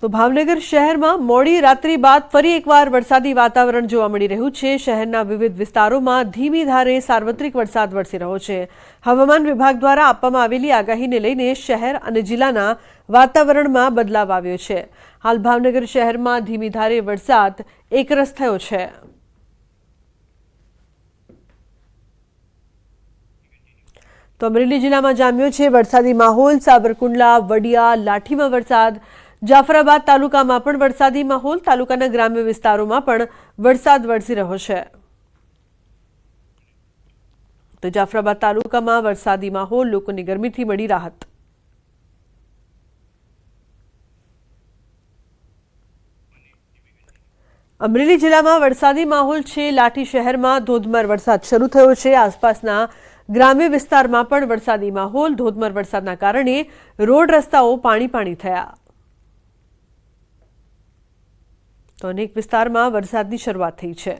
તો ભાવનગર શહેરમાં મોડી રાત્રિ બાદ ફરી એકવાર વરસાદી વાતાવરણ જોવા મળી રહ્યું છે। શહેરના વિવિધ વિસ્તારોમાં ધીમી ધારે સાર્વત્રિક વરસાદ વરસી રહ્યો છે। હવામાન વિભાગ દ્વારા આપવામાં આવેલી આગાહીને લઈને શહેર અને જિલ્લાના વાતાવરણમાં બદલાવ આવ્યો છે। હાલ ભાવનગર શહેરમાં ધીમી ધારે વરસાદ એકરસ થયો છે। તો અમરેલી જિલ્લામાં જામ્યો છે વરસાદી માહોલ। સાબરકુંડલા, વડિયા, લાઠીમાં વરસાદ। જાફરાબાદ તાલુકામાં પણ વરસાદી માહોલ। તાલુકાના ગ્રામ્ય વિસ્તારોમાં પણ વરસાદ વરસી રહ્યો છે। તો જાફરાબાદ તાલુકામાં વરસાદી માહોલ, લોકોને ગરમીથી મળી રાહત। અમરેલી જિલ્લામાં વરસાદી માહોલ છે। લાઠી શહેરમાં ધોધમાર વરસાદ શરૂ થયો છે। આસપાસના ગ્રામ્ય વિસ્તારમાં પણ વરસાદી માહોલ। ધોધમાર વરસાદના કારણે રોડ રસ્તાઓ પાણી થયા। તો અનેક વિસ્તારમાં વરસાદની શરૂઆત થઈ છે।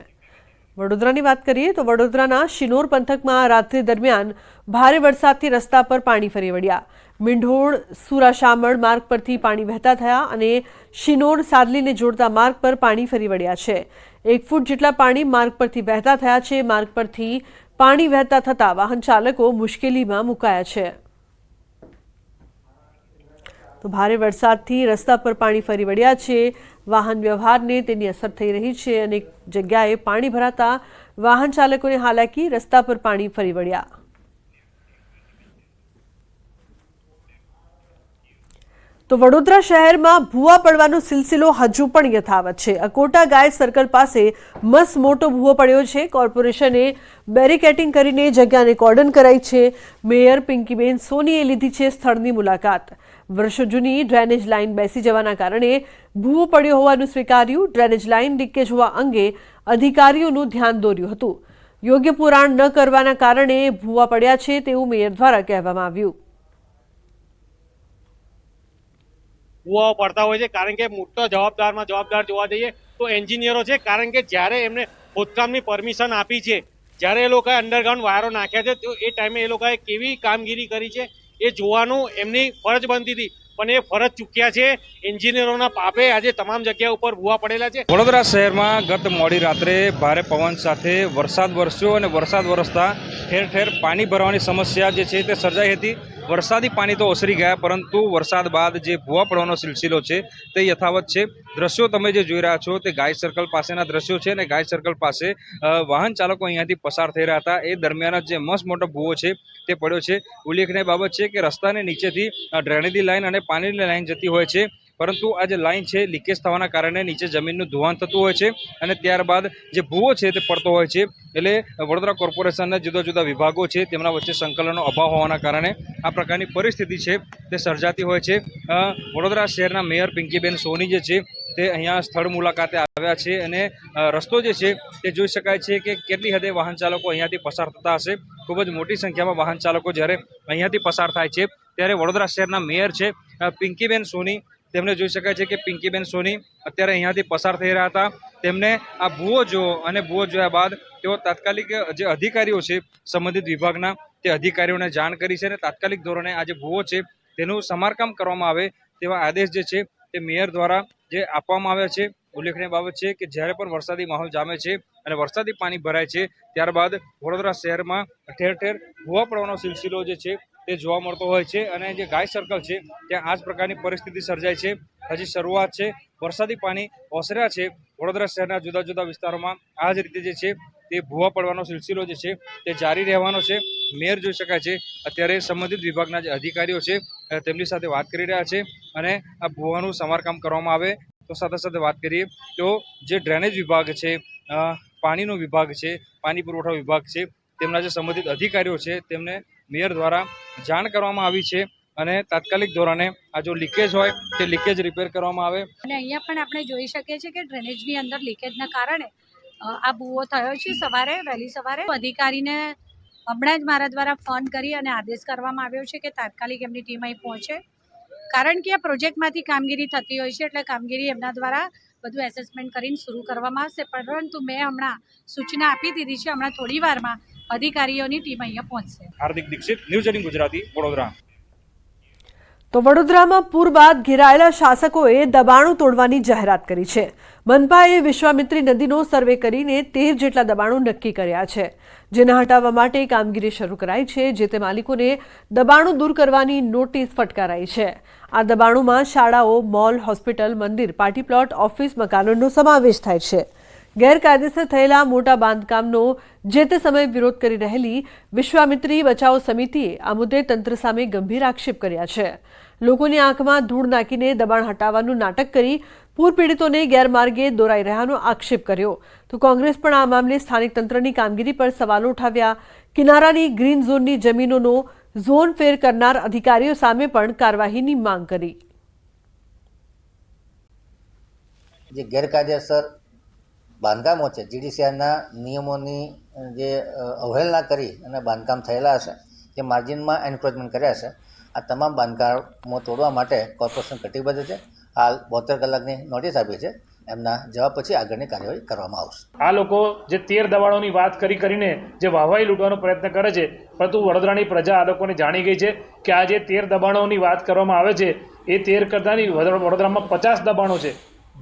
વડોદરાની વાત કરીએ તો વડોદરાના શિનોર પંથકમાં રાત્રિ દરમિયાન ભારે વરસાદથી રસ્તા પર પાણી ફરી વળ્યા। મીંઢોળ સુરાશામળ માર્ગ પરથી પાણી વહેતા થયા અને શિનોર સાદલીને જોડતા માર્ગ પર પાણી ફરી વળ્યા છે। 1 ફૂટ જેટલા પાણી માર્ગ પરથી વહેતા થયા છે। માર્ગ પરથી પાણી વહેતા થતા વાહન ચાલકો મુશ્કેલીમાં મુકાયા છે। તો ભારે વરસાદથી રસ્તા પર પાણી ફરી વળ્યા છે। વાહન વ્યવહારને તેની અસર થઈ રહી છે। અનેક જગ્યાએ પાણી ભરાતા વાહન ચાલકોને હાલાકી। રસ્તા પર પાણી ફરી વળ્યા। તો વડોદરા શહેરમાં ભૂવા પડવાનો સિલસિલો હજુ પણ યથાવત છે। અકોટા ગાય સર્કલ પાસે મસ્ત મોટો ભૂવો પડ્યો છે। કોર્પોરેશને બેરિકેટિંગ કરીને જગ્યાને કોર્ડન કરાઈ છે। મેયર પિંકીબેન સોનીએ લીધી છે સ્થળની મુલાકાત। વર્ષો જૂની ડ્રેનેજ લાઇન બેસી જવાના કારણે ભૂવો પડ્યો હોવાનું સ્વીકાર્યું। ડ્રેનેજ લાઇન લીકેજ હોવા અંગે અધિકારીઓનું ધ્યાન દોર્યું હતું। યોગ્ય પુરાણ ન કરવાના કારણે ભૂવા પડ્યા છે તેવું મેયર દ્વારા કહેવામાં આવ્યું। ભૂવાઓ પડતા હોય છે કારણ કે મોટો જવાબદાર જોવા જઈએ તો એન્જિનિયરો છે। કારણ કે જ્યારે એમને ખોદકામની પરમિશન આપી છે, જ્યારે એ લોકોએ અંડરગ્રાઉન્ડ વાયરો નાખ્યા છે, તો એ ટાઈમે એ લોકોએ કેવી કામગીરી કરી છે એ જોવાનું એમની ફરજ બનતી હતી, પણ એ ફરજ ચૂક્યા છે। એન્જિનિયરોના પાપે આજે તમામ જગ્યા ઉપર ભૂવા પડેલા છે। વડોદરા શહેરમાં ગત મોડી રાત્રે ભારે પવન સાથે વરસાદ વરસ્યો અને વરસાદ વરસતા ઠેર ઠેર પાણી ભરવાની સમસ્યા જે છે તે સર્જાઈ હતી। વરસાદી પાણી તો ઓસરી ગયા, પરંતુ વરસાદ બાદ જે ભૂવા પડવાનો સિલસિલો છે તે યથાવત છે। દ્રશ્યો તમે જે જોઈ રહ્યા છો તે ગાય સર્કલ પાસેના દ્રશ્યો છે અને ગાય સર્કલ પાસે વાહન ચાલકો અહીંયાથી પસાર થઈ રહ્યા હતા। એ દરમિયાન જે મસ્ત મોટો ભૂવો છે તે પડ્યો છે। ઉલ્લેખનીય બાબત છે કે રસ્તાની નીચેથી ડ્રેનેજની લાઈન અને પાણીની લાઈન જતી હોય છે, પરંતુ આ જે લાઈન છે લીકેજ થવાના કારણે નીચે જમીનનું ધોવાણ થતું હોય છે અને ત્યારબાદ જે ભૂવો છે તે પડતો હોય છે। એટલે વડોદરા કોર્પોરેશનના જુદા જુદા વિભાગો છે તેમના વચ્ચે સંકલનનો અભાવ હોવાના કારણે આ પ્રકારની પરિસ્થિતિ છે તે સર્જાતી હોય છે। વડોદરા શહેરના મેયર પિંકીબેન સોની જે છે તે અહીંયા સ્થળ મુલાકાતે આવ્યા છે અને રસ્તો જે છે તે જોઈ શકાય છે કે કેટલી હદે વાહન ચાલકો અહીંયાથી પસાર થતા હશે। ખૂબ જ મોટી સંખ્યામાં વાહન ચાલકો જ્યારે અહીંયાથી પસાર થાય છે ત્યારે વડોદરા શહેરના મેયર છે પિંકીબેન સોની, તેમને જોઈ શકાય છે કે પિંકીબેન સોની અત્યારે અહીંયાથી પસાર થઈ રહ્યા હતા। તેમને આ ભૂવો જોયો અને ભૂવો જોયા બાદ તેઓ તાત્કાલિક જે અધિકારીઓ છે સંબંધિત વિભાગના તે અધિકારીઓને જાણ કરી છે અને તાત્કાલિક ધોરણે આ જે ભૂવો છે તેનું સમારકામ કરવામાં આવે તેવા આદેશ જે છે તે મેયર દ્વારા જે આપવામાં આવ્યા છે। ઉલ્લેખનીય બાબત છે કે જ્યારે પણ વરસાદી માહોલ જામે છે અને વરસાદી પાણી ભરાય છે ત્યારબાદ વડોદરા શહેરમાં ઠેર ઠેર ભૂવા પડવાનો સિલસિલો જે છે તે જોવા મળતો હોય છે અને જે ગાય સર્કલ છે ત્યાં આ જ પ્રકારની પરિસ્થિતિ સર્જાય છે। હજી શરૂઆત છે, વરસાદી પાણી ઓસર્યા છે। વડોદરા શહેરના જુદા જુદા વિસ્તારોમાં આ જ રીતે જે છે તે ભૂવા પડવાનો સિલસિલો જે છે તે જારી રહેવાનો છે। મેયર જોઈ શકાય છે અત્યારે સંબંધિત વિભાગના જે અધિકારીઓ છે તેમની સાથે વાત કરી રહ્યા છે અને આ ભૂવાનું સમારકામ કરવામાં આવે। તો સાથે સાથે વાત કરીએ તો જે ડ્રેનેજ વિભાગ છે, પાણીનો વિભાગ છે, પાણી પુરવઠા વિભાગ છે, તેમના જે સંબંધિત અધિકારીઓ છે તેમને મેયર દ્વારા જાણ કરવામાં આવી છે અને તાત્કાલિક ધોરણે આ જો લીકેજ હોય તે લીકેજ રિપેર કરવામાં આવે। અને અહીંયા પણ આપણે જોઈ શકીએ છીએ કે ડ્રેનેજની અંદર લીકેજના કારણે આ ભૂવો થયો છે। વહેલી સવારે અધિકારીને હમણાં જ મારા દ્વારા ફોન કરી અને આદેશ કરવામાં આવ્યો છે કે તાત્કાલિક એમની ટીમ અહીં પહોંચે, કારણ કે આ પ્રોજેક્ટમાંથી કામગીરી થતી હોય છે એટલે કામગીરી એમના દ્વારા બધું એસેસમેન્ટ કરીને શરૂ કરવામાં આવશે। પરંતુ મેં હમણાં સૂચના આપી દીધી છે, હમણાં થોડી વારમાં અધિકારીઓની ટીમ અહીંયા પહોંચશે। હાર્દિક દીક્ષિત, ન્યૂઝ 18 ગુજરાતી, વડોદરા। તો વડોદરામાં પૂર બાદ ઘેરાયેલા શાસકોએ દબાણો તોડવાની જાહેરાત કરી છે. મનપાએ વિશ્વામિત્રી નદીનો સર્વે કરીને 13 જેટલા દબાણો નક્કી કર્યા છે, જેને હટાવવા માટે કામગીરી શરૂ કરાઈ છે. જે તે માલિકોને દબાણો દૂર કરવાની નોટિસ ફટકારાઈ છે. આ દબાણોમાં શાળાઓ, મોલ, હોસ્પિટલ, મંદિર, પાર્ટી પ્લોટ, ઓફિસ, મકાનોનો સમાવેશ થાય છે. ગેરકાયદેસર થયેલા મોટા બાંધકામનો જે તે સમયે વિરોધ કરી રહેલી વિશ્વામિત્રી બચાવ સમિતિએ આ મુદ્દે તંત્ર સામે ગંભીર આક્ષેપ કર્યા છે. લોકોની આંખમાં ધૂળ નાખીને દબાણ હટાવવાનું નાટક કરી પૂર પીડિતોને ગેરમાર્ગે દોરાઈ રહ્યાનો આક્ષેપ કર્યો. તો કોંગ્રેસ પણ આ મામલે સ્થાનિક તંત્રની કામગીરી પર સવાલો ઉઠાવ્યા. કિનારાની ગ્રીન ઝોનની જમીનોનો ઝોન ફેર કરનાર અધિકારીઓ સામે પણ કાર્યવાહીની માંગ કરી. જે ગેરકાયદેસર બાંધકામો છે, જીડીસીઆરના નિયમોની જે અવહેલના કરી અને બાંધકામ થયેલા હશે, જે માર્જિનમાં એન્ક્રોચમેન્ટ કર્યા છે, આ તમામ બાંધકામો તોડવા માટે કોર્પોરેશન કટિબદ્ધ છે. હાલ 72 કલાકની નોટિસ આપી છે. એમના જવાબ પછી આગળની કાર્યવાહી કરવામાં આવશે. આ લોકો જે 13 દબાણોની વાત કરીને જે વાહવાઈ લૂંટવાનો પ્રયત્ન કરે છે, પરંતુ વડોદરાની પ્રજા આ લોકોને જાણી ગઈ છે કે આ જે 13 દબાણોની વાત કરવામાં આવે છે એ 13 કરતાંની વડોદરામાં 50 દબાણો છે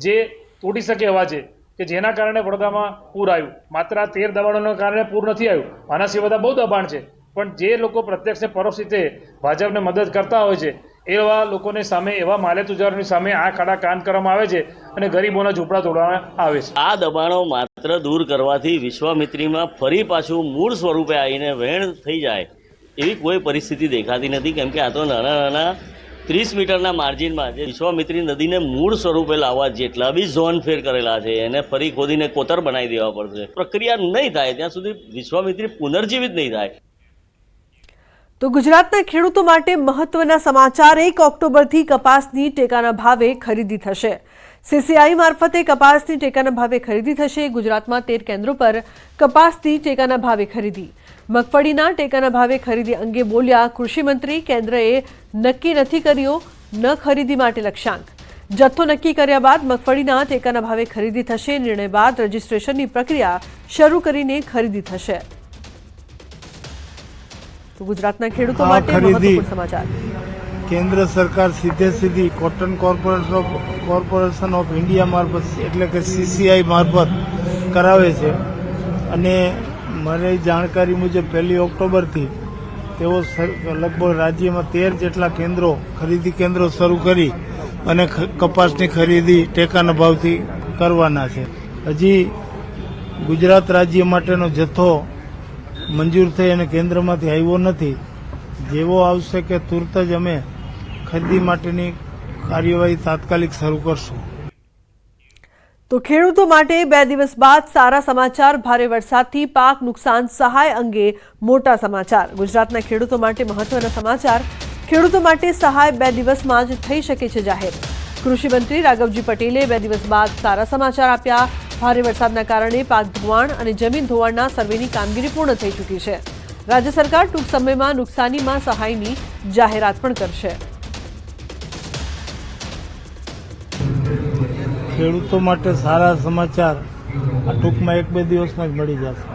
જે તૂટી શકે એવા છે, કે જેના કારણે વડોદરામાં પૂર આવ્યું. માત્ર આ 13 દબાણોના કારણે પૂર નથી આવ્યું, આના સિવાય બધા બહુ દબાણ છે. પણ જે લોકો પ્રત્યક્ષ પરોક્ષ રીતે ભાજપને મદદ કરતા હોય છે એવા લોકોને સામે, એવા માલેતુજારોની સામે આ ખાડા કાન કરવામાં આવે છે અને ગરીબોના ઝૂંપડા તોડવામાં આવે છે. આ દબાણો માત્ર દૂર કરવાથી વિશ્વામિત્રીમાં ફરી પાછું મૂળ સ્વરૂપે આવીને વહેણ થઈ જાય એવી કોઈ પરિસ્થિતિ દેખાતી નથી, કેમ કે આ તો નાના નાના 30 મીટરના માર્જિનમાં જે વિશ્વામિત્રી નદીને મૂળ સ્વરૂપે લાવવા જેટલા બી ઝોન ફેર કરેલા છે એને ફરી ખોદીને કોતર બનાવી દેવા પડશે. પ્રક્રિયા નહીં થાય ત્યાં સુધી વિશ્વામિત્રી પુનર્જીવિત નહીં થાય. તો ગુજરાતના ખેડૂતો માટે મહત્વના સમાચાર. 1 ઓક્ટોબરથી કપાસની ટેકાના ભાવે ખરીદી થશે. સીસીઆઈ મારફતે કપાસની ટેકાના ભાવે ખરીદી થશે. ગુજરાતમાં 13 કેન્દ્રો પર કપાસની ટેકાના ભાવે ખરીદી. મગફળીના ટેકાના ભાવે ખરીદી અંગે બોલ્યા કૃષિમંત્રી. કેન્દ્રએ નક્કી નથી કર્યો ન ખરીદી માટે લક્ષ્યાંક. જથ્થો નક્કી કર્યા બાદ મગફળીના ટેકાના ભાવે ખરીદી થશે. નિર્ણય બાદ રજીસ્ટ્રેશનની પ્રક્રિયા શરૂ કરીને ખરીદી થશે. ગુજરાતના ખેડૂતો માટે મહત્વપૂર્ણ સમાચાર. કેન્દ્ર સરકાર સીધી કોટન કોર્પોરેશન ઓફ ઇન્ડિયા મારફત એટલે કે સીસીઆઈ મારફત કરાવે છે. અને મારી જાણકારી મુજબ 1 ઓક્ટોબરથી તેઓ લગભગ રાજ્યમાં 13 જેટલા ખરીદી કેન્દ્રો શરૂ કરી અને કપાસની ખરીદી ટેકાના ભાવથી કરવાના છે. હજી ગુજરાત રાજ્ય માટેનો જથ્થો મંજૂર થઈ અને કેન્દ્રમાંથી આવ્યો નથી. જેવો આવશે કે તુરત જ અમે ખરીદી માટેની કાર્યવાહી તાત્કાલિક શરૂ કરશું. તો ખેડૂતો માટે 2 દિવસ બાદ સારા સમાચાર. ભારે વરસાદથી પાક નુકસાન સહાય અંગે મોટા સમાચાર. ગુજરાતના ખેડૂતો માટે મહત્વના સમાચાર. ખેડૂતો માટે સહાય 2 દિવસમાં જ થઈ શકે છે જાહેર. કૃષિમંત્રી રાઘવજી પટેલે 2 દિવસ બાદ સારા સમાચાર આપ્યા. ભારે વરસાદના કારણે પાક ધોવાણ અને જમીન ધોવાણના સર્વેની કામગીરી પૂર્ણ થઈ ચૂકી છે. રાજ્ય સરકાર ટૂંક સમયમાં નુકસાનીમાં સહાયની જાહેરાત પણ કરશે. ખેડૂતો માટે સારા સમાચાર આ ટૂંકમાં 1-2 દિવસમાં જ મળી જશે.